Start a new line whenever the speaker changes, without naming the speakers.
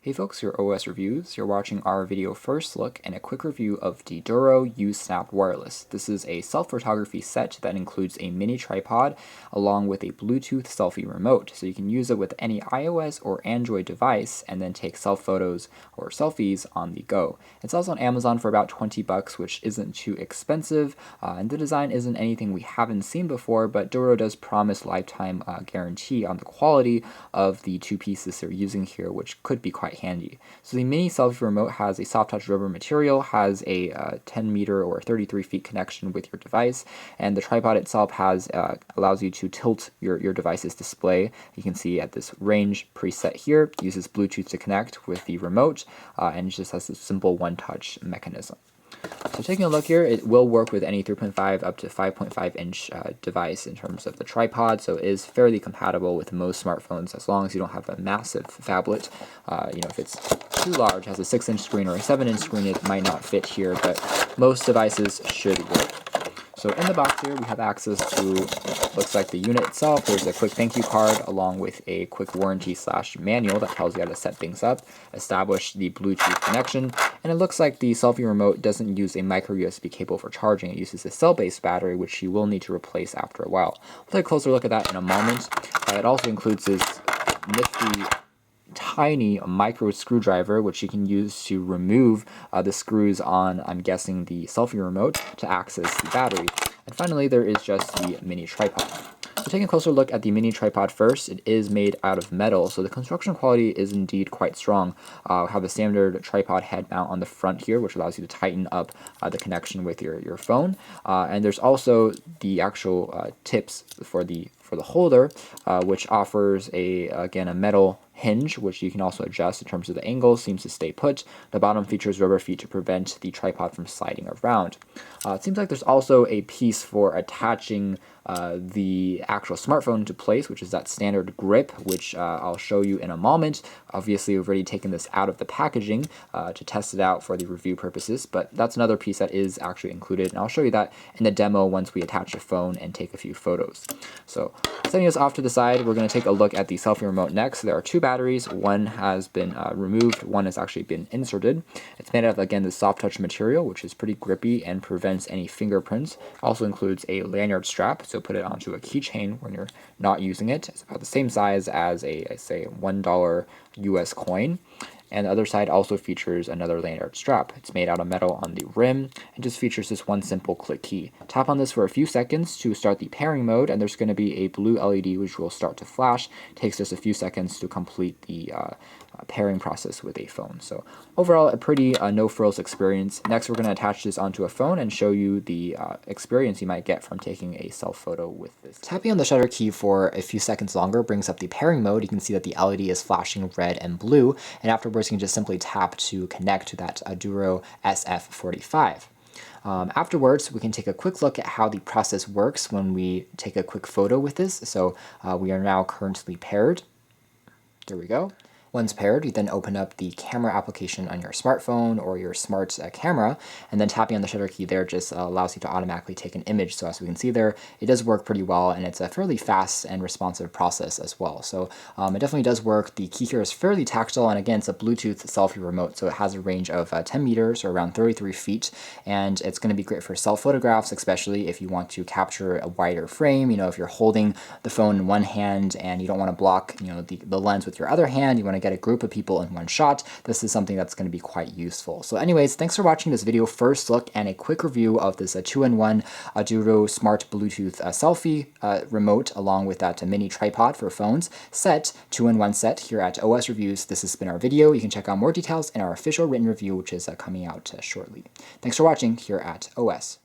Hey folks, your OS Reviews. You're watching our video first look and a quick review of the Aduro U-Snap Wireless. This is a self-photography set that includes a mini tripod along with a Bluetooth selfie remote. So you can use it with any iOS or Android device and then take self-photos or selfies on the go. It sells on Amazon for about 20 bucks, which isn't too expensive, and the design isn't anything we haven't seen before, but Aduro does promise lifetime guarantee on the quality of the two pieces they're using here, which could be quite handy. So the mini selfie remote has a soft touch rubber material, has a 10 meter or 33 feet connection with your device, and the tripod itself has allows you to tilt your device's display. You can see at this range preset here, it uses Bluetooth to connect with the remote, and it just has a simple one-touch mechanism. So taking a look here, it will work with any 3.5 up to 5.5 inch device in terms of the tripod, so it is fairly compatible with most smartphones as long as you don't have a massive phablet. If it's too large, has a 6-inch screen or a 7-inch screen, it might not fit here, but most devices should work. So in the box here, we have access to, looks like the unit itself. There's a quick thank you card along with a quick warranty / manual that tells you how to set things up, establish the Bluetooth connection, and it looks like the selfie remote doesn't use a micro USB cable for charging. It uses a cell-based battery, which you will need to replace after a while. We'll take a closer look at that in a moment. It also includes this nifty tiny micro screwdriver, which you can use to remove the screws on, I'm guessing, the selfie remote to access the battery. And finally, there is just the mini tripod. So taking a closer look at the mini tripod first, it is made out of metal, so the construction quality is indeed quite strong. Have a standard tripod head mount on the front here, which allows you to tighten up the connection with your phone. And there's also the actual tips for the holder, which offers again a metal hinge, which you can also adjust in terms of the angle, seems to stay put. The bottom features rubber feet to prevent the tripod from sliding around. It seems like there's also a piece for attaching the actual smartphone to place, which is that standard grip, which I'll show you in a moment. Obviously, we've already taken this out of the packaging to test it out for the review purposes, but that's another piece that is actually included, and I'll show you that in the demo once we attach a phone and take a few photos. So setting this off to the side, we're going to take a look at the selfie remote next. There are two batteries. One has been removed, one has actually been inserted. It's made out of, again, the soft touch material, which is pretty grippy and prevents any fingerprints. Also includes a lanyard strap, so put it onto a keychain when you're not using it. It's about the same size as a, say, $1 US coin. And the other side also features another lanyard strap. It's made out of metal on the rim and just features this one simple click key. Tap on this for a few seconds to start the pairing mode, and there's going to be a blue LED which will start to flash. It takes just a few seconds to complete the pairing process with a phone. So overall, a pretty no-frills experience. Next, we're going to attach this onto a phone and show you the experience you might get from taking a self photo with this. Tapping on the shutter key for a few seconds longer brings up the pairing mode. You can see that the LED is flashing red and blue, and afterwards you can just simply tap to connect to that Aduro SF45. Afterwards, we can take a quick look at how the process works when we take a quick photo with this. So we are now currently paired. There we go. Once paired, you then open up the camera application on your smartphone or your smart camera, and then tapping on the shutter key there just allows you to automatically take an image. So as we can see there, it does work pretty well, and it's a fairly fast and responsive process as well. So it definitely does work. The key here is fairly tactile, and again, it's a Bluetooth selfie remote, so it has a range of 10 meters or around 33 feet, and it's going to be great for self photographs, especially if you want to capture a wider frame. If you're holding the phone in one hand and you don't want to block the lens with your other hand, you want to get a group of people in one shot, this is something that's going to be quite useful. So anyways, thanks for watching this video first look and a quick review of this 2-in-1 Aduro Smart Bluetooth selfie remote along with that mini tripod for phones set, 2-in-1 set here at OS Reviews. This has been our video. You can check out more details in our official written review, which is coming out shortly. Thanks for watching here at OS.